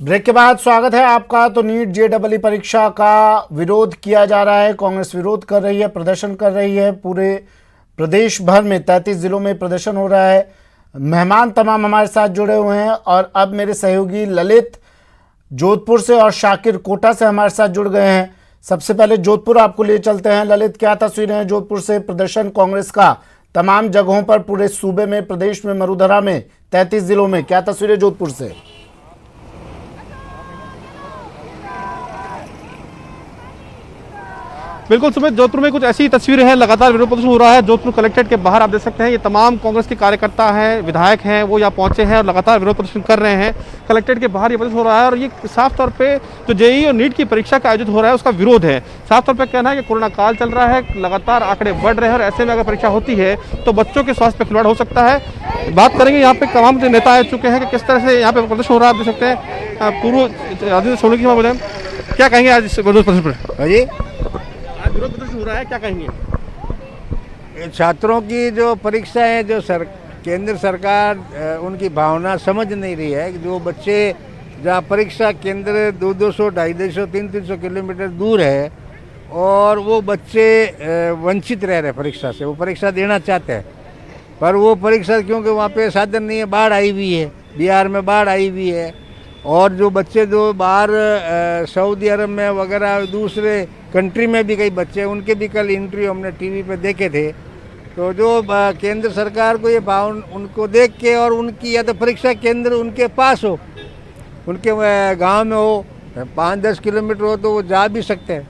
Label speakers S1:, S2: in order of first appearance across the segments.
S1: Break के बाद स्वागत है आपका। तो नीट जेईई परीक्षा का विरोध किया जा रहा है, कांग्रेस विरोध कर रही है, प्रदर्शन कर रही है। पूरे प्रदेश भर में 33 जिलों में प्रदर्शन हो रहा है। मेहमान तमाम हमारे साथ जुड़े हुए हैं और अब मेरे सहयोगी ललित जोधपुर से और शाकिर कोटा से हमारे साथ जुड़ गए हैं। सबसे पहले जोधपुर आपको ले चलते हैं। ललित, क्या तस्वीरें हैं जोधपुर से? प्रदर्शन कांग्रेस का तमाम जगहों पर, पूरे सूबे में, प्रदेश में, मरुधरा में, 33 जिलों में, क्या तस्वीरें जोधपुर से?
S2: बिल्कुल सुमित, जोधपुर में कुछ ऐसी तस्वीरें हैं। लगातार विरोध प्रदर्शन हो रहा है। जोधपुर कलेक्ट्रेट के बाहर आप देख सकते हैं, ये तमाम कांग्रेस के कार्यकर्ता हैं, विधायक हैं, वो यहाँ पहुंचे हैं और लगातार विरोध प्रदर्शन कर रहे हैं। कलेक्ट्रेट के बाहर ये प्रदर्शन हो रहा है और ये साफ तौर पे जो जेईई और नीट की परीक्षा का आयोजित हो रहा है उसका विरोध है। साफ तौर पर कहना है कि कोरोना काल चल रहा है, लगातार आंकड़े बढ़ रहे हैं और ऐसे में अगर परीक्षा होती है तो बच्चों के स्वास्थ्य पर खिलवाड़ हो सकता है। बात करेंगे, यहाँ पे तमाम जो नेता आ चुके हैं कि किस तरह से यहाँ पे प्रदर्शन हो रहा है। आप देख सकते हैं पूर्व आदित्य सोनी की बोले, क्या कहेंगे आज इस विरोध प्रदर्शन पर?
S3: जी,
S2: विरोध प्रदर्शन हो रहा है, क्या कहेंगे?
S3: छात्रों की जो परीक्षा है, जो केंद्र सरकार उनकी भावना समझ नहीं रही है। जो बच्चे जहाँ परीक्षा केंद्र 200, 250, 300 किलोमीटर दूर है और वो बच्चे वंचित रह रहे हैं परीक्षा से। वो परीक्षा देना चाहते हैं पर वो परीक्षा, क्योंकि वहाँ पे साधन नहीं है, बाढ़ आई हुई है, बिहार में बाढ़ आई हुई है। और जो बच्चे जो बाहर सऊदी अरब में वगैरह दूसरे कंट्री में भी कई बच्चे, उनके भी कल इंटरव्यू हमने टीवी पे देखे थे। तो जो केंद्र सरकार को ये भाव उनको देख के, और उनकी या तो परीक्षा केंद्र उनके पास हो, उनके गांव में हो, 5-10 किलोमीटर हो तो वो जा भी सकते हैं।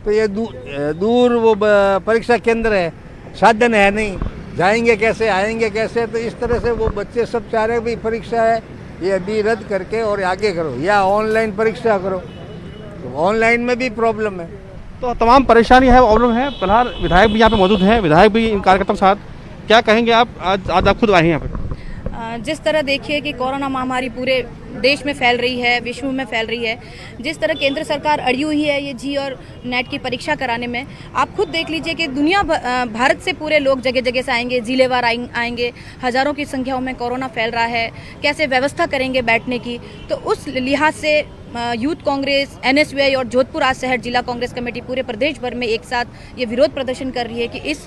S3: तो ये दूर वो परीक्षा केंद्र है, साधन है नहीं, जाएंगे कैसे, आएंगे कैसे? तो इस तरह से वो बच्चे सब चाह रहे हैं भाई परीक्षा है ये अभी रद्द करके और आगे करो या ऑनलाइन परीक्षा करो। तो ऑनलाइन में भी प्रॉब्लम है,
S2: तो तमाम परेशानी है, प्रॉब्लम है। फिलहाल विधायक भी यहाँ पे मौजूद हैं, विधायक भी इन कार्यकर्ताओं के साथ। क्या कहेंगे आप? आज आप खुद आए हैं यहाँ पे।
S4: जिस तरह देखिए कि कोरोना महामारी पूरे देश में फैल रही है, विश्व में फैल रही है, जिस तरह केंद्र सरकार अड़ी हुई है ये जी और नेट की परीक्षा कराने में, आप खुद देख लीजिए कि दुनिया भारत से पूरे लोग जगह जगह से आएंगे, जिलेवार आएंगे, हज़ारों की संख्याओं में कोरोना फैल रहा है, कैसे व्यवस्था करेंगे बैठने की? तो उस लिहाज से यूथ कांग्रेस, एनएसयूआई और जोधपुर आज शहर जिला कांग्रेस कमेटी पूरे प्रदेश भर में एक साथ ये विरोध प्रदर्शन कर रही है कि इस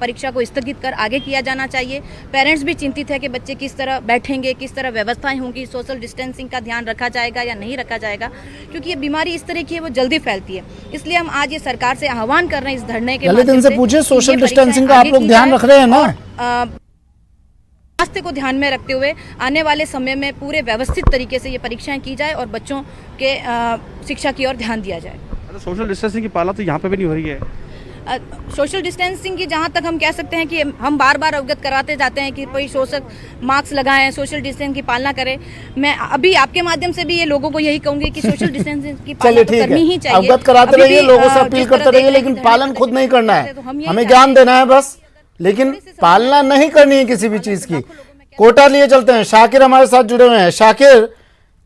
S4: परीक्षा को स्थगित कर आगे किया जाना चाहिए। पेरेंट्स भी चिंतित है कि बच्चे किस तरह बैठेंगे, किस तरह व्यवस्थाएं होंगी, सोशल डिस्टेंसिंग का ध्यान रखा जाएगा या नहीं रखा जाएगा, क्योंकि ये बीमारी इस तरह की है, वो जल्दी फैलती है। इसलिए हम आज ये सरकार से आह्वान कर रहे हैं इस धरने के माध्यम से।
S1: पूछे, सोशल डिस्टेंसिंग का आप लोग ध्यान रख रहे हैं ना?
S4: स्वास्थ्य को ध्यान में रखते हुए आने वाले समय में पूरे व्यवस्थित तरीके से ये परीक्षाएं की जाए और बच्चों के शिक्षा की ओर ध्यान दिया जाए।
S2: सोशल डिस्टेंसिंग की पालना तो यहाँ पे भी नहीं हो रही है।
S4: सोशल डिस्टेंसिंग की जहाँ तक हम कह सकते हैं कि हम बार बार अवगत कराते जाते हैं कि कोई सोशल मास्क लगाएं, सोशल डिस्टेंस की पालना करें। मैं अभी आपके माध्यम से भी ये लोगों को यही कहूंगी कि सोशल डिस्टेंसिंग की पालना तो करनी ही चाहिए।
S1: अवगत कराते रहिए, लोगों से अपील करते रहिए, लेकिन पालन खुद नहीं करना है। हमें ज्ञान देना है बस, लेकिन पालना नहीं करनी है किसी भी चीज की। कोटा लिए चलते हैं, शाकिर हमारे साथ जुड़े हुए हैं। शाकिर,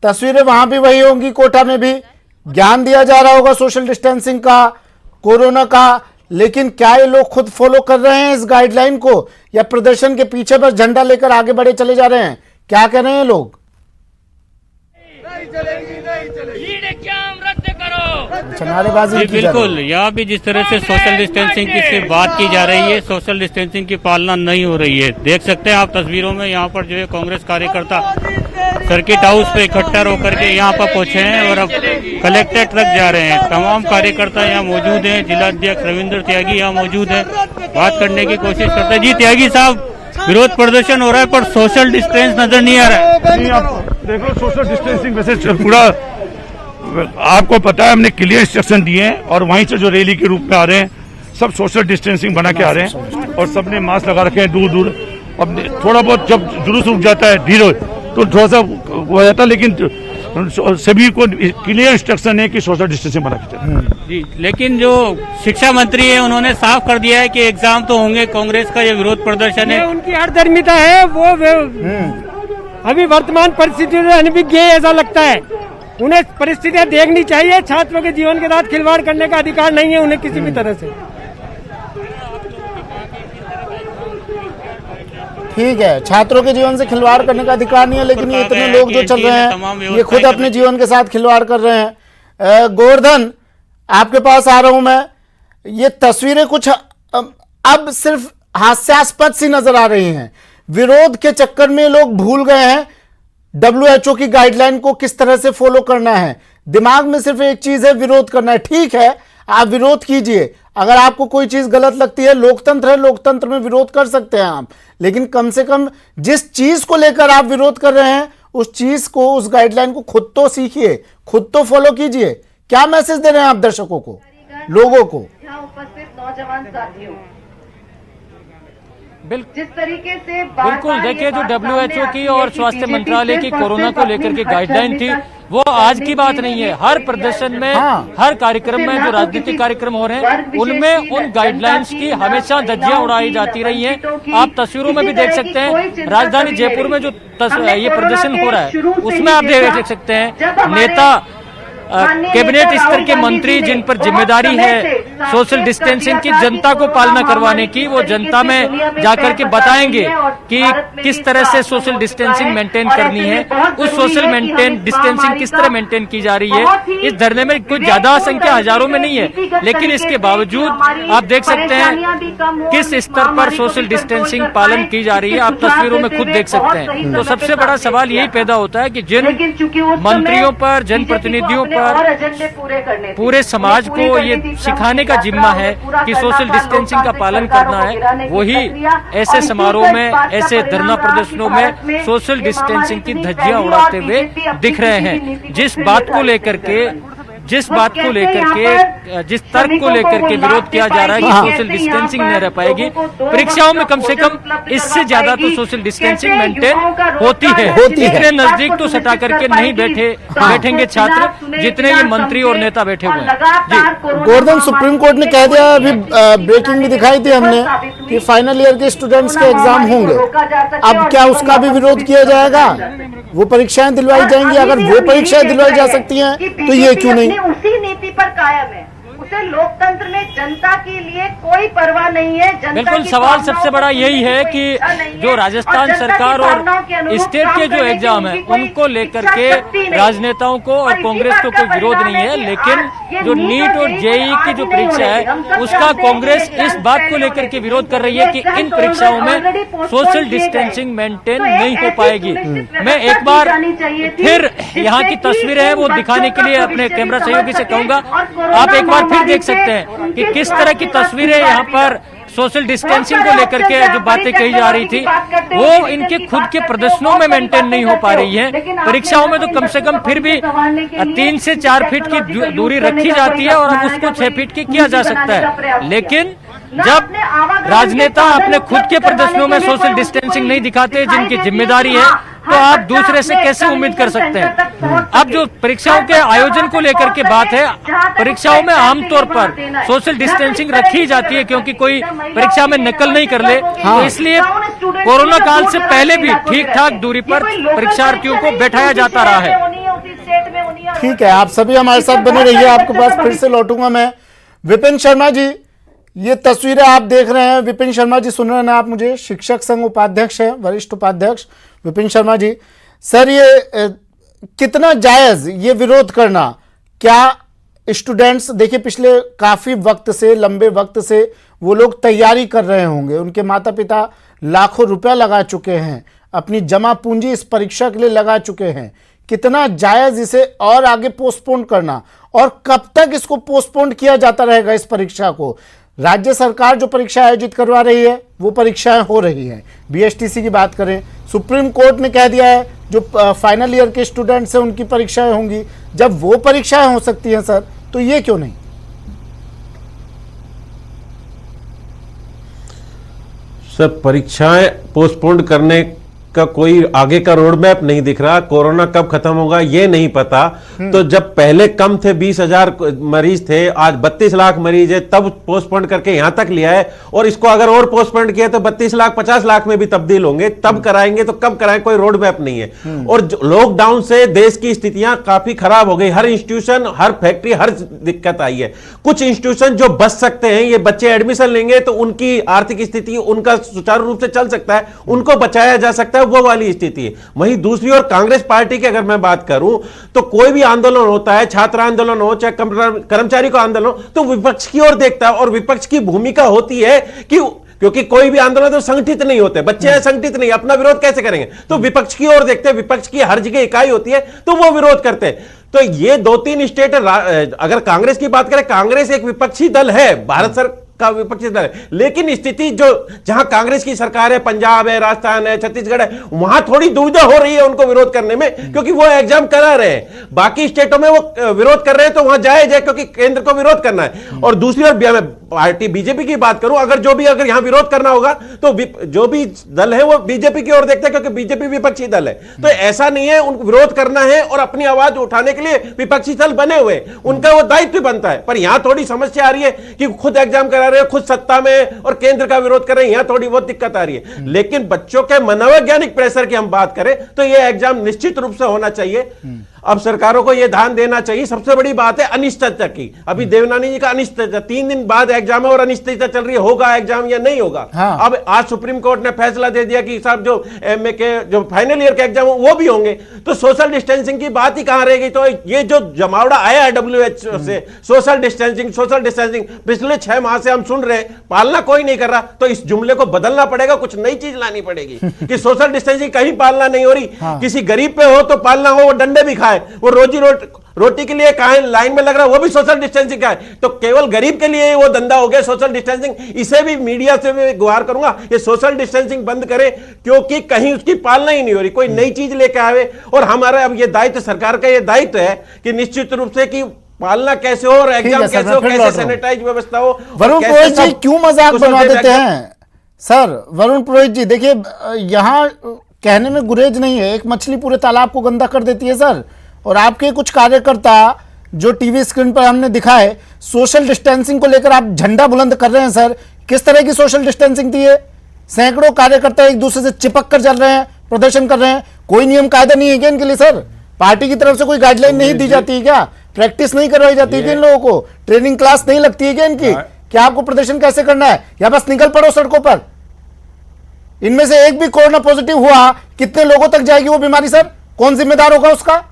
S1: तस्वीरें वहां भी वही होंगी, कोटा में भी ज्ञान दिया जा रहा होगा सोशल डिस्टेंसिंग का, कोरोना का, लेकिन क्या ये लोग खुद फॉलो कर रहे हैं इस गाइडलाइन को, या प्रदर्शन के पीछे बस झंडा लेकर आगे बढ़े चले जा रहे हैं? क्या कह रहे हैं लोग? नारेबाजी
S5: बिल्कुल, यहाँ भी जिस तरह से सोशल डिस्टेंसिंग की से बात की जा रही है, सोशल डिस्टेंसिंग की पालना नहीं हो रही है। देख सकते हैं आप तस्वीरों में, यहाँ पर जो है कांग्रेस कार्यकर्ता सर्किट हाउस पे इकट्ठा होकर के यहाँ पर पहुंचे हैं और अब कलेक्ट्रेट तक जा रहे हैं। तमाम कार्यकर्ता यहाँ मौजूद हैं, जिलाध्यक्ष रविंद्र त्यागी यहाँ मौजूद है, बात करने की कोशिश करते हैं। जी त्यागी साहब, विरोध प्रदर्शन हो रहा है पर सोशल डिस्टेंस नजर नहीं आ रहा है।
S6: आप देखो, सोशल डिस्टेंसिंग वैसे पूरा आपको पता है, हमने क्लियर इंस्ट्रक्शन दिए हैं और वहीं से जो रैली के रूप में आ रहे हैं सब सोशल डिस्टेंसिंग बना के आ रहे हैं और सबने मास्क लगा रखे हैं दूर दूर। अब थोड़ा बहुत जब जुलूस रुक जाता है ढील तो थोड़ा सा हो जाता है, लेकिन सभी को क्लियर इंस्ट्रक्शन है कि सोशल डिस्टेंसिंग बना के चलें।
S5: जी, लेकिन जो शिक्षा मंत्री है उन्होंने साफ कर दिया है कि एग्जाम तो होंगे। कांग्रेस का ये विरोध प्रदर्शन है,
S7: उनकी हठधर्मिता है, वो अभी वर्तमान परिस्थितियों से अनभिज्ञ ऐसा लगता है। उन्हें परिस्थितियां देखनी चाहिए, छात्रों के जीवन के साथ खिलवाड़ करने का अधिकार नहीं है उन्हें किसी भी तरह से।
S1: ठीक है, छात्रों के जीवन से खिलवाड़ करने का अधिकार नहीं है, लेकिन ये इतने लोग जो चल रहे हैं ये खुद अपने जीवन के साथ खिलवाड़ कर रहे हैं। गोवर्धन, आपके पास आ रहा हूं मैं। ये तस्वीरें कुछ अब सिर्फ हास्यास्पद सी नजर आ रही हैं। विरोध के चक्कर में लोग भूल गए हैं WHO की गाइडलाइन को किस तरह से फॉलो करना है। दिमाग में सिर्फ एक चीज है, विरोध करना है। ठीक है, आप विरोध कीजिए, अगर आपको कोई चीज गलत लगती है, लोकतंत्र है, लोकतंत्र में विरोध कर सकते हैं आप, लेकिन कम से कम जिस चीज को लेकर आप विरोध कर रहे हैं उस चीज को, उस गाइडलाइन को खुद तो सीखिए, खुद तो फॉलो कीजिए। क्या मैसेज दे रहे हैं आप दर्शकों को, लोगों को?
S8: यहाँ उपस्थित नौजवान साथियों,
S9: जिस तरीके से बिल्कुल देखिए, जो WHO की और स्वास्थ्य मंत्रालय की कोरोना को लेकर के गाइडलाइन थी वो आज की बात नहीं है। हर प्रदर्शन में, हर कार्यक्रम में, जो राजनीतिक कार्यक्रम हो रहे हैं उनमें उन गाइडलाइंस की हमेशा धज्जियां उड़ाई जाती रही हैं। आप तस्वीरों में भी देख सकते हैं, राजधानी जयपुर में जो ये प्रदर्शन हो रहा है उसमें आप देख सकते हैं नेता, कैबिनेट स्तर के मंत्री जिन पर जिम्मेदारी है सोशल डिस्टेंसिंग की, जनता को पालना करवाने की, वो जनता में जाकर के बताएंगे कि किस तरह से सोशल डिस्टेंसिंग मेंटेन करनी है। उस सोशल डिस्टेंसिंग किस तरह मेंटेन की जा रही है। इस धरने में कोई ज्यादा संख्या हजारों में नहीं है, लेकिन इसके बावजूद आप देख सकते हैं किस स्तर पर सोशल डिस्टेंसिंग पालन की जा रही है। आप तस्वीरों में खुद देख सकते हैं। तो सबसे बड़ा सवाल यही पैदा होता है कि जिन मंत्रियों पर, जनप्रतिनिधियों पूरे समाज को ये सिखाने का जिम्मा है कि सोशल डिस्टेंसिंग का पालन करना है, वही ऐसे समारोह में, ऐसे धरना प्रदर्शनों में सोशल डिस्टेंसिंग की धज्जियां उड़ाते हुए दिख रहे हैं। जिस बात को लेकर के, जिस तर्क को लेकर के विरोध किया जा रहा है कि सोशल डिस्टेंसिंग नहीं रह पाएगी, परीक्षाओं में कम से कम इससे ज्यादा तो सोशल डिस्टेंसिंग मेंटेन होती है। इतने नजदीक तो सटा करके नहीं बैठेंगे छात्र जितने ये मंत्री और नेता बैठे हुए हैं। जी
S1: गोवर्धन, सुप्रीम कोर्ट ने कह दिया, अभी ब्रेकिंग भी दिखाई थी हमने, कि फाइनल ईयर के स्टूडेंट्स के एग्जाम होंगे। अब क्या उसका भी विरोध किया जाएगा? वो परीक्षाएं दिलवाई जाएंगी? अगर वो परीक्षाएं दिलवाई जा सकती हैं तो ये क्यों नहीं?
S8: उसी नीति पर कायम है। उसे लोकतंत्र में जनता के लिए कोई परवाह नहीं है। जनता
S9: बिल्कुल,
S8: की
S9: सवाल सबसे बड़ा यही है कि जो राजस्थान सरकार और स्टेट के जो एग्जाम है उनको लेकर के राजनेताओं को और कांग्रेस को कोई विरोध नहीं है, लेकिन जो नीट और जेईई की जो परीक्षा है उसका कांग्रेस इस बात को लेकर के विरोध कर रही है कि इन परीक्षाओं में सोशल डिस्टेंसिंग मेंटेन नहीं हो पाएगी। मैं एक बार फिर यहाँ की तस्वीरें हैं वो दिखाने के लिए अपने कैमरा सहयोगी से कहूंगा, आप एक बार फिर देख सकते हैं कि किस तरह की तस्वीरें यहाँ पर सोशल डिस्टेंसिंग को लेकर के जो बातें कही जा रही थी वो इनके खुद के प्रदर्शनों में मेंटेन नहीं हो पा रही है। परीक्षाओं में तो कम से कम फिर भी 3 से 4 फीट की दूरी रखी जाती है और अब उसको 6 फीट की किया जा सकता है, लेकिन जब राजनेता अपने खुद के प्रदर्शनों में सोशल डिस्टेंसिंग नहीं दिखाते जिनकी जिम्मेदारी है, तो आप दूसरे से कैसे उम्मीद कर सकते हैं। अब जो परीक्षाओं के आयोजन को लेकर के बात है, परीक्षाओं में आमतौर पर सोशल डिस्टेंसिंग रखी जाती है क्योंकि कोई परीक्षा में नकल नहीं कर ले, तो इसलिए कोरोना काल से पहले भी ठीक ठाक दूरी पर परीक्षार्थियों को बैठाया जाता रहा है।
S1: ठीक है, आप सभी हमारे साथ बने रहिए, आपके पास फिर से लौटूंगा मैं। विपिन शर्मा जी, ये तस्वीरें आप देख रहे हैं। विपिन शर्मा जी, सुन रहे हैं आप मुझे? शिक्षक संघ उपाध्यक्ष हैं, वरिष्ठ उपाध्यक्ष विपिन शर्मा जी। सर, ये कितना जायज ये विरोध करना? क्या स्टूडेंट्स, देखिए पिछले काफी वक्त से, लंबे वक्त से वो लोग तैयारी कर रहे होंगे, उनके माता पिता लाखों रुपया लगा चुके हैं, अपनी जमा पूंजी इस परीक्षा के लिए लगा चुके हैं। कितना जायज इसे और आगे पोस्टपोन करना, और कब तक इसको पोस्टपोन किया जाता रहेगा इस परीक्षा को? राज्य सरकार जो परीक्षा आयोजित करवा रही है वो परीक्षाएं हो रही हैं। बीएसटीसी की बात करें, सुप्रीम कोर्ट ने कह दिया है जो फाइनल ईयर के स्टूडेंट्स हैं उनकी परीक्षाएं होंगी। जब वो परीक्षाएं हो सकती हैं सर, तो ये क्यों नहीं?
S10: सर, परीक्षाएं पोस्टपोन करने का कोई आगे का रोड मैप नहीं दिख रहा, कोरोना कब खत्म होगा ये नहीं पता। तो जब पहले कम थे 20,000 मरीज थे, आज 32 लाख मरीज है, तब पोस्टपोन करके यहां तक लिया है। और इसको अगर और पोस्टपोन किया तो 32 लाख 50 लाख में भी तब्दील होंगे, तब कराएंगे तो कब कराएं, कोई रोड मैप नहीं है। और लॉकडाउन से देश की स्थितियां काफी खराब हो गई, हर इंस्टीट्यूशन, हर फैक्ट्री, हर दिक्कत आई है। कुछ इंस्टीट्यूशन जो बच सकते हैं, ये बच्चे एडमिशन लेंगे तो उनकी आर्थिक स्थिति उनका सुचारू रूप से चल सकता है, उनको बचाया जा सकता है, वो वाली स्थिति है। वहीं दूसरी ओर कांग्रेस पार्टी की अगर मैं बात करूं तो कोई भी आंदोलन होता है, छात्र आंदोलन हो चाहे कर्मचारी का आंदोलन हो, तो विपक्ष की ओर देखता है। और विपक्ष की भूमिका होती है कि क्योंकि कोई भी आंदोलन तो संगठित नहीं होते, बच्चे हैं संगठित नहीं, अपना विरोध कैसे करेंगे, तो विपक्ष की ओर देखते हैं। विपक्ष की हर जगह इकाई होती है तो वो विरोध करते हैं। तो ये 2-3 स्टेट, अगर कांग्रेस की बात करें, कांग्रेस एक विपक्षी दल है, भारत सरकार का विपक्षी दल है, लेकिन स्थिति जो जहां कांग्रेस की सरकार है, पंजाब है, राजस्थान है, छत्तीसगढ़ है, वहां थोड़ी दुविधा हो रही है उनको विरोध करने में, क्योंकि वो एग्जाम करा रहे हैं। बाकी स्टेटों में वो विरोध कर रहे हैं तो वहां जायज है, क्योंकि केंद्र को विरोध करना है। और दूसरी ओर पार्टी बीजेपी की बात करूं, अगर यहां विरोध करना होगा तो जो भी दल है वो बीजेपी की ओर देखते हैं, क्योंकि बीजेपी विपक्षी दल है। तो ऐसा नहीं है, उनको विरोध करना है और अपनी आवाज उठाने के लिए विपक्षी दल बने हुए, उनका वो दायित्व बनता है। पर यहां थोड़ी समस्या आ रही है कि खुद एग्जाम करा रहे हैं, खुद सत्ता में और केंद्र का विरोध कर रहे हैं, यहां थोड़ी बहुत दिक्कत आ रही है। लेकिन बच्चों के मनोवैज्ञानिक प्रेशर की हम बात करें तो यह एग्जाम निश्चित रूप से होना चाहिए। अब सरकारों को यह ध्यान देना चाहिए। सबसे बड़ी बात है अनिश्चितता की। अभी देवनानी जी का अनिश्चितता, 3 दिन बाद एग्जाम है और अनिश्चितता चल रही है, होगा एग्जाम या नहीं होगा।
S1: हाँ।
S10: अब आज सुप्रीम कोर्ट ने फैसला दे दिया कि साहब जो एमए के जो फाइनल ईयर के एग्जाम वो भी होंगे, तो सोशल डिस्टेंसिंग की बात ही कहां रहेगी। तो ये जो जमावड़ा आया है WHO से, सोशल डिस्टेंसिंग पिछले 6 माह से हम सुन रहे हैं, पालना कोई नहीं कर रहा। तो इस जुमले को बदलना पड़ेगा, कुछ नई चीज लानी पड़ेगी कि सोशल डिस्टेंसिंग कहीं पालना नहीं हो रही। किसी गरीब पे हो तो पालना हो, वो डंडे भी खाए, वो रोटी के लिए कहा लाइन में लग रहा है, वो भी सोशल डिस्टेंसिंग का है। तो केवल गरीब के लिए वो धंधा हो गया सोशल डिस्टेंसिंग। इसे भी मीडिया से मैं गुहार करूंगा, ये सोशल डिस्टेंसिंग बंद करे, क्योंकि कहीं उसकी पालना ही नहीं हो रही। कोई नई चीज लेके आवे, और हमारा अब ये दायित्व, सरकार का ये दायित्व है कि निश्चित रूप से कि पालना कैसे हो और एग्जाम कैसे हो, कैसे सैनिटाइज व्यवस्था हो।
S1: वरुण पुरोहित जी क्यों मजाक बनवा देते हैं सर? वरुण पुरोहित जी देखिए, यहाँ कहने में गुरेज नहीं है, एक मछली पूरे तालाब को गंदा कर देती है सर। और आपके कुछ कार्यकर्ता जो टीवी स्क्रीन पर हमने दिखा है, सोशल डिस्टेंसिंग को लेकर आप झंडा बुलंद कर रहे हैं सर। किस तरह की सोशल डिस्टेंसिंग थी है? सैकड़ों कार्यकर्ता एक दूसरे से चिपक कर चल रहे हैं, प्रदर्शन कर रहे हैं। कोई नियम कायदा नहीं है क्या इनके लिए सर? पार्टी की तरफ से कोई गाइडलाइन नहीं दी जाती है क्या? प्रैक्टिस नहीं करवाई जाती है क्या इन लोगों को? ट्रेनिंग क्लास नहीं लगती है क्या इनकी? क्या आपको प्रदर्शन कैसे करना है, या बस निकल पड़ो सड़कों पर? इनमें से एक भी कोरोना पॉजिटिव हुआ, कितने लोगों तक जाएगी वो बीमारी सर? कौन जिम्मेदार होगा उसका?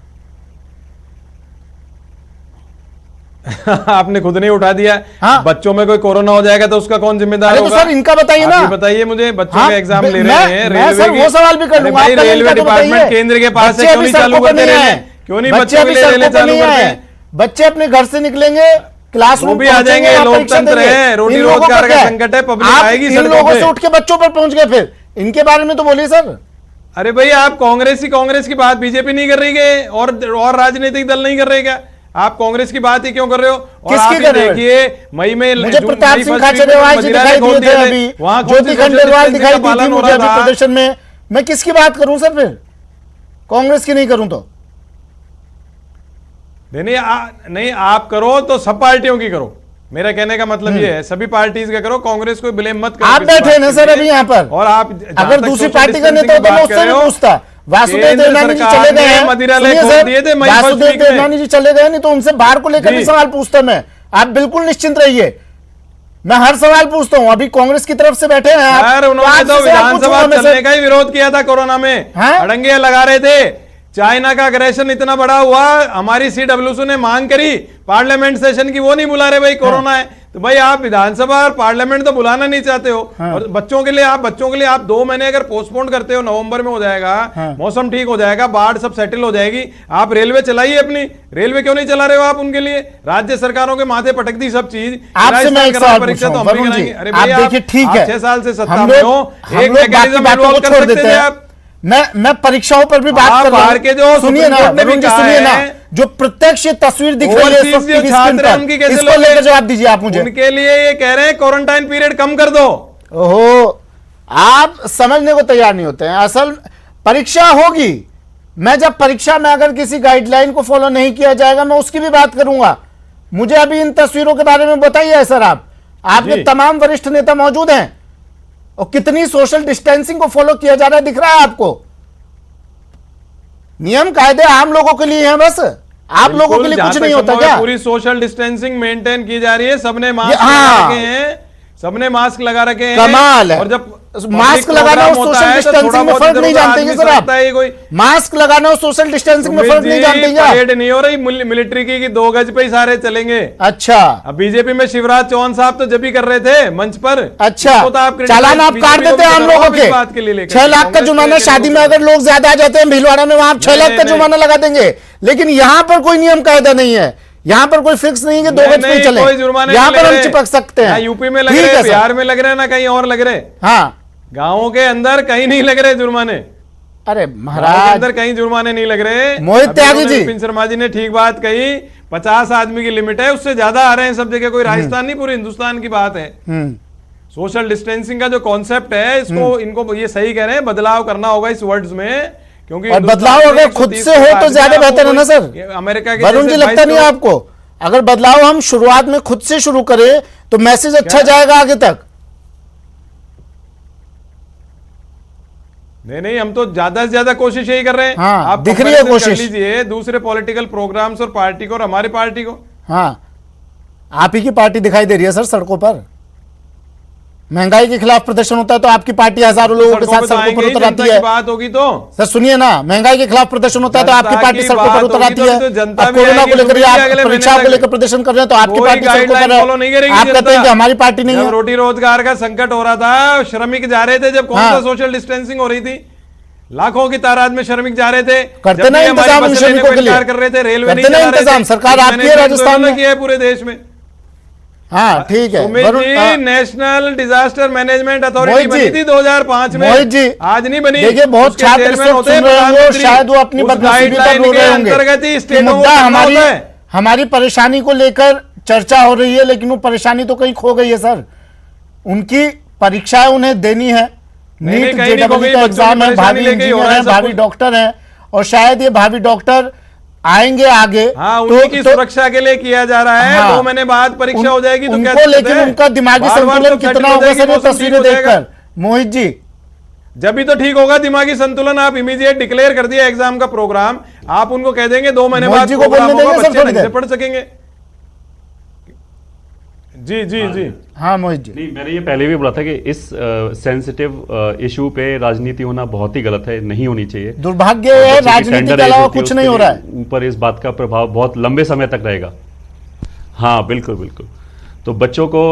S11: आपने खुद नहीं उठा दिया।
S1: हाँ।
S11: बच्चों में कोई कोरोना हो जाएगा तो उसका कौन जिम्मेदार होगा?
S1: तो सर इनका बताइए ना।
S11: बताइए मुझे, बच्चों
S1: हाँ,
S11: के एग्जाम ले रहे हैं,
S1: मैं सर वो सवाल भी कर लूंगा।
S11: रेलवे डिपार्टमेंट केंद्र के पास है, क्यों नहीं चालू करते रेलवे? क्यों नहीं बच्चों के लिए रेलवे चालू करते?
S1: बच्चे अपने घर से निकलेंगे, क्लासरूम
S11: भी आ जाएंगे, लोकतंत्र है, रोटी रोजगार का संकट है, पब्लिक आएगी
S1: इन लोगों से उठ के बच्चों पर पहुंच गए, फिर इनके बारे में तो बोलिए सर।
S11: अरे भाई, आप कांग्रेस की बात बीजेपी नहीं कर रही है और राजनीतिक दल नहीं कर रहे क्या? आप कांग्रेस की बात ही क्यों कर रहे हो? और आप देखिए मई में
S1: मुझे प्रताप सिंह खाचरियावाल जी दिखाई दिए थे, अभी ज्योति खंडेलवाल दिखाई दी थी मुझे अभी प्रदर्शन में। मैं किसकी बात करूं सर? फिर कांग्रेस की नहीं करूं तो
S11: नहीं आप करो तो सब पार्टियों की करो। मेरा कहने का मतलब ये है, सभी पार्टीज का करो, कांग्रेस को ब्लेम मत करो।
S1: आप बैठे ना सर अभी यहाँ पर,
S11: और आप
S1: अगर दूसरी पार्टी का नेता होता मैं उससे भी पूछता। वासुदेव देवनानी जी चले गए हैं, वासुदेव देवनानी जी चले गए, नहीं तो उनसे बाहर को लेकर भी सवाल पूछता मैं। आप बिल्कुल निश्चिंत रहिए, मैं हर सवाल पूछता हूँ। अभी कांग्रेस की तरफ से बैठे हैं
S11: यार, उन्होंने तो विधानसभा चलने का ही विरोध किया था कोरोना में, अड़ंगे लगा रहे थे। चाइना का अग्रेशन इतना बड़ा हुआ, हमारी CWC ने मांग करी पार्लियामेंट सेशन की, वो नहीं बुला रहे भाई, कोरोना है। तो भाई आप विधानसभा और पार्लियामेंट तो बुलाना नहीं चाहते हो। और बच्चों के लिए आप 2 महीने अगर पोस्टपोन करते हो, नवंबर में हो जाएगा, मौसम ठीक हो जाएगा, बाढ़ सब सेटल हो जाएगी, आप रेलवे चलाइए अपनी। रेलवे क्यों नहीं चला रहे हो आप उनके लिए? राज्य सरकारों के माथे पटक दी सब चीज। परीक्षा तो हम भी कराएंगे। अरे भाई आप 6 साल से सत्ता में हो, एक मैकेनिज्म इन्वॉल्व कर सकते थे आप।
S1: मैं परीक्षाओं पर भी बात कर रहा हूं। सुनिए ना सुनिए ना, जो प्रत्यक्ष तस्वीर दिख रही है इसको लेकर जवाब दीजिए आप मुझे।
S11: उनके लिए ये कह रहे हैं क्वारंटाइन पीरियड कम कर दो।
S1: ओहो, आप समझने को तैयार नहीं होते हैं। असल परीक्षा होगी, मैं जब परीक्षा में अगर किसी गाइडलाइन को फॉलो नहीं किया जाएगा मैं उसकी भी बात करूंगा। मुझे अभी इन तस्वीरों के बारे में बताइए सर, आपके तमाम वरिष्ठ नेता मौजूद हैं और कितनी सोशल डिस्टेंसिंग को फॉलो किया जा रहा है दिख रहा है आपको। नियम कायदे आम लोगों के लिए हैं, बस आप लोगों के लिए कुछ नहीं होता क्या?
S11: पूरी सोशल डिस्टेंसिंग मेंटेन की जा रही है, सबने मास्क लगा रखे हैं, सबने मास्क लगा रखे हैं।
S1: कमाल है।
S11: और जब
S1: मास्क लगाना और सोशल डिस्टेंसिंग में फर्क नहीं जानते हैं सर आप? मास्क लगाना और सोशल डिस्टेंसिंग में फर्क नहीं जानते हैं?
S11: परेड नहीं हो रही मिलिट्री की 2 गज पे ही सारे चलेंगे।
S1: अच्छा,
S11: अब बीजेपी में शिवराज चौहान साहब तो जब भी कर रहे थे मंच पर।
S1: अच्छा, चालान आप काट देते हैं आम लोगों के। 6 लाख का जुर्माना, शादी में अगर लोग ज्यादा आ जाते हैं भीलवाड़ा में, वहां 6 लाख का जुर्माना लगा देंगे। लेकिन यहाँ पर कोई नियम कायदा नहीं है, यहाँ पर कोई फिक्स नहीं है कि 2 गज पे चले, यहाँ पर हम चिपक सकते हैं।
S11: यूपी में लग रहे, बिहार में लग रहे, ना कहीं और लग रहे।
S1: हाँ,
S11: गांवों के अंदर कहीं नहीं लग रहे जुर्माने।
S1: अरे महाराज,
S11: अंदर कहीं जुर्माने नहीं लग रहे।
S1: मोहित त्यागी जी,
S11: विपिन शर्मा जी ने ठीक बात कही, 50 आदमी की लिमिट है, उससे ज्यादा आ रहे हैं सब जगह। कोई राजस्थान नहीं, पूरे हिंदुस्तान की बात है। सोशल डिस्टेंसिंग का जो कॉन्सेप्ट है, इसको इनको ये सही कह रहे हैं, बदलाव करना होगा इस वर्ड्स में, क्योंकि
S1: और बदलाव अगर खुद से हो तो ज्यादा बेहतर है ना सर।
S11: अमेरिका के
S1: वरुण जी, लगता नहीं है आपको अगर बदलाव हम शुरुआत में खुद से शुरू करें तो मैसेज अच्छा जाएगा आगे तक?
S11: नहीं, हम तो ज्यादा से ज्यादा कोशिश यही कर रहे हैं।
S1: हाँ,
S11: आप
S1: दिख रही है कोशिश।
S11: लीजिए दूसरे पॉलिटिकल प्रोग्राम्स और पार्टी को और हमारी पार्टी को।
S1: हाँ, आप ही की पार्टी दिखाई दे रही है सर सड़कों पर। महंगाई के खिलाफ प्रदर्शन होता है तो आपकी पार्टी हजारों लोगों के साथ सड़कों पर उतर आती है।
S11: बात होगी तो
S1: सर सुनिए ना, महंगाई के खिलाफ प्रदर्शन होता है तो आपकी पार्टी सड़कों पर उतर आती है। कोरोना को लेकर, आप परीक्षा को लेकर प्रदर्शन कर रहे हैं तो आपकी पार्टी सड़कों पर है। आप कहते हैं कि हमारी पार्टी नहीं है।
S11: रोटी रोजगार का संकट हो रहा था, श्रमिक जा रहे थे, जब कौन सा सोशल डिस्टेंसिंग हो रही थी, लाखों की तादाद में श्रमिक जा रहे थे।
S1: करते ना इंतजाम श्रमिकों के लिए,
S11: कर रहे थे, रेलवे
S1: करते ना इंतजाम, सरकार आपकी है राजस्थान में
S11: किया है पूरे देश में।
S1: हाँ ठीक है।
S11: नेशनल डिजास्टर मैनेजमेंट अथॉरिटी बनी थी 2005 में।
S1: मोहित जी,
S11: आज नहीं बनी।
S1: देखिए बहुत छात्र सुन रहे होंगे, शायद वो अपनी बदनसीबी पर रो रहे होंगे। मुद्दा हमारी परेशानी को लेकर चर्चा हो रही है, लेकिन वो परेशानी तो कहीं खो गई है सर। उनकी परीक्षाएं उन्हें देनी है, नीट जेईई का एग्जाम है, भावी इंजीनियर है, भावी डॉक्टर है, और शायद ये भावी डॉक्टर आएंगे आगे।
S11: हाँ, उनकी सुरक्षा के लिए किया जा रहा है। 2 महीने बाद परीक्षा हो जाएगी तो क्या,
S1: लेकिन उनका दिमागी संतुलन कितना होगा सर, तस्वीरें देखकर? मोहित जी,
S11: जब भी तो ठीक होगा दिमागी संतुलन। आप इमीडिएट डिक्लेयर कर दिया एग्जाम का प्रोग्राम, आप उनको कह देंगे 2 महीने बाद
S1: जी को बोलने देंगे सर, थोड़ी देर
S11: पढ़ सकेंगे। जी जी जी
S1: हाँ मोहित जी।
S12: नहीं, मैंने ये पहले भी बोला था कि इस सेंसिटिव इशू पे राजनीति होना बहुत ही गलत है, नहीं होनी चाहिए।
S1: दुर्भाग्य है, राजनीति के अलावा कुछ नहीं हो रहा है।
S12: ऊपर इस बात का प्रभाव बहुत लंबे समय तक रहेगा। हाँ बिल्कुल बिल्कुल। तो बच्चों को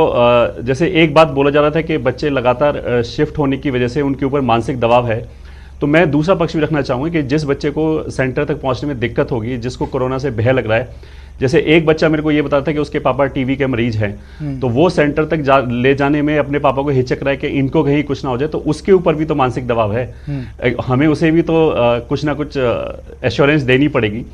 S12: जैसे एक बात बोला जा रहा था कि बच्चे लगातार शिफ्ट होने की वजह से उनके ऊपर मानसिक दबाव है, तो मैं दूसरा पक्ष भी रखना चाहूँगा कि जिस बच्चे को सेंटर तक पहुँचने में दिक्कत होगी, जिसको कोरोना से भय लग रहा है, जैसे एक बच्चा मेरे को ये बता रहा था कि उसके पापा टीबी के मरीज हैं, तो वो सेंटर तक ले जाने में अपने पापा को हिचक रहा है कि इनको कहीं कुछ ना हो जाए, तो उसके ऊपर भी तो मानसिक दबाव है। हमें उसे भी तो कुछ ना कुछ एश्योरेंस देनी पड़ेगी।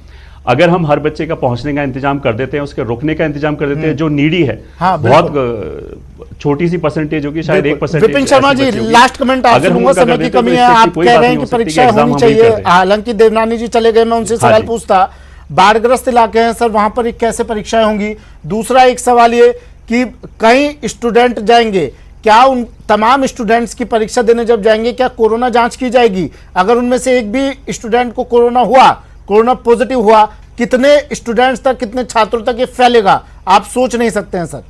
S12: अगर हम हर बच्चे का पहुंचने का इंतजाम कर देते हैं, उसके रुकने का इंतजाम कर देते हैं, जो नीडी है,
S1: हाँ,
S12: बहुत छोटी सी परसेंटेज होगी, शायद 1%।
S1: विपिन शर्मा जी, लास्ट कमेंट आप सुनूंगा, समय की कमी है। आप कह रहे हैं कि परीक्षा होनी चाहिए, हालांकि देवनानी जी चले गए, मैं उनसे सवाल पूछता। बाढ़ग्रस्त इलाके हैं सर, वहां पर कैसे परीक्षाएं होंगी? दूसरा एक सवाल ये कि कई स्टूडेंट जाएंगे, क्या उन तमाम स्टूडेंट्स की परीक्षा देने जब जाएंगे क्या कोरोना जांच की जाएगी? अगर उनमें से एक भी स्टूडेंट को कोरोना हुआ, कोरोना पॉजिटिव हुआ, कितने स्टूडेंट्स तक, कितने छात्रों तक ये फैलेगा, आप सोच नहीं सकते हैं सर।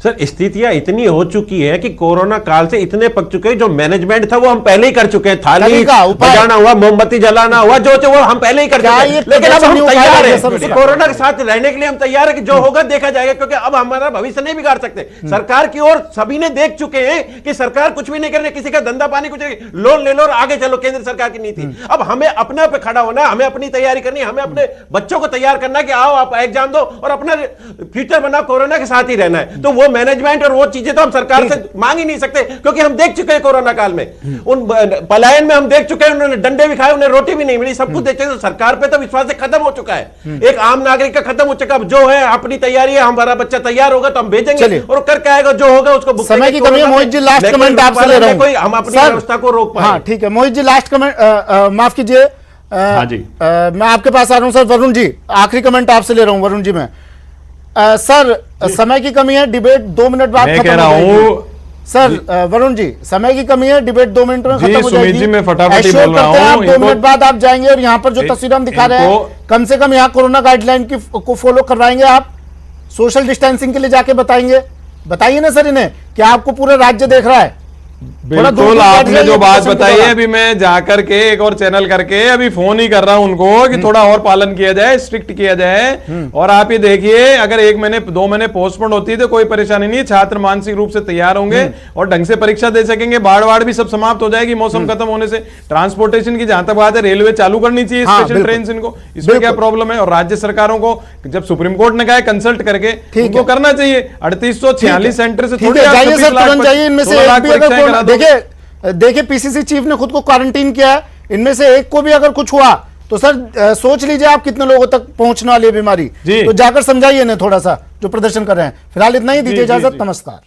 S10: सर स्थितियां इतनी हो चुकी है कि कोरोना काल से इतने पक चुके हैं, जो मैनेजमेंट था वो हम पहले ही कर चुके हैं। थाली बजाना हुआ, मोमबत्ती जलाना हुआ, जो वो हम पहले ही कर चुके हैं। लेकिन अब हम तैयार हैं, कोरोना के साथ रहने के लिए हम तैयार है कि जो होगा देखा जाएगा, क्योंकि अब हमारा भविष्य नहीं बिगाड़ सकते। सरकार की ओर सभी ने देख चुके हैं कि सरकार कुछ भी नहीं करने, किसी का धंधा पानी कुछ नहीं, लोन ले लो और आगे चलो, केंद्र सरकार की नीति। अब हमें अपने पे खड़ा होना, हमें अपनी तैयारी करनी, हमें अपने बच्चों को तैयार करना कि आओ आप एग्जाम दो और अपना फ्यूचर बनाओ, कोरोना के साथ ही रहना है। तो वो मैनेजमेंट और वो चीजें तो हम सरकार से मांग ही नहीं सकते, क्योंकि हम देख चुके हैं कोरोना काल में, उन पलायन में हम देख चुके हैं, उन्होंने डंडे भी खाए, उन्हें रोटी भी नहीं मिली, सब कुछ देख चुके हैं। सरकार पे तो विश्वास खत्म हो चुका है, एक आम नागरिक का खत्म हो चुका है। जो है अपनी तैयारी है, हमारा बच्चा तैयार होगा तो हम भेजेंगे और करके आएगा, जो होगा उसको।
S1: समय की कमी है मोहित जी, लास्ट कमेंट आपसे ले रहा हूं,
S10: हम अपनी व्यवस्था को रोक पाए।
S1: हाँ ठीक है मोहित जी, लास्ट कमेंट, माफ कीजिए,
S12: हाँ जी,
S1: मैं आपके पास आ रहा हूं सर। वरुण जी, आखिरी कमेंट आपसे ले रहा हूं। वरुण जी, मैं सर समय की कमी है, डिबेट 2 मिनट बाद
S11: मैं
S1: खत्म
S11: कह रहा
S1: हो जाएगी।
S11: हूं
S1: सर वरुण जी, समय की कमी है, डिबेट 2 मिनट में खत्म हो
S11: सुमित
S1: जाएगी।
S11: जी, मैं फटाफट ही
S1: एश्योर
S11: बोल रहा
S1: करते हैं आप
S11: हूं,
S1: 2 मिनट बाद आप जाएंगे और यहाँ पर जो तस्वीर हम दिखा रहे हैं, कम से कम यहाँ कोरोना गाइडलाइन को फॉलो करवाएंगे आप, सोशल डिस्टेंसिंग के लिए जाके बताएंगे। बताइए ना सर इन्हें कि आपको पूरा राज्य देख रहा है।
S11: बिल्कुल, आपने जो बात बताई है, अभी मैं जाकर के एक और चैनल करके अभी फोन ही कर रहा हूं उनको कि थोड़ा और पालन किया जाए, स्ट्रिक्ट किया जाए। और आप ये देखिए, अगर 1 महीने 2 महीने पोस्टपोन होती है तो कोई परेशानी नहीं है, छात्र मानसिक रूप से तैयार होंगे और ढंग से परीक्षा दे सकेंगे। बाढ़ भी सब समाप्त हो जाएगी मौसम खत्म होने से। ट्रांसपोर्टेशन की जहां तक बात है, रेलवे चालू करनी चाहिए, स्पेशल ट्रेन इनको, इसमें क्या प्रॉब्लम है। और राज्य सरकारों को जब सुप्रीम कोर्ट ने कहा है कंसल्ट करके, उनको करना चाहिए। 3846 सेंटर से थोड़ी
S1: जाइए सर, तुरंत जाइए। इनमें से एक भी अगर देखिए पीसीसी चीफ ने खुद को क्वारंटीन किया है, इनमें से एक को भी अगर कुछ हुआ तो सर सोच लीजिए आप कितने लोगों तक पहुंचने वाली है बीमारी। तो जाकर समझाइए इन्हें थोड़ा सा, जो प्रदर्शन कर रहे हैं। फिलहाल इतना ही, दीजिए इजाजत, नमस्कार।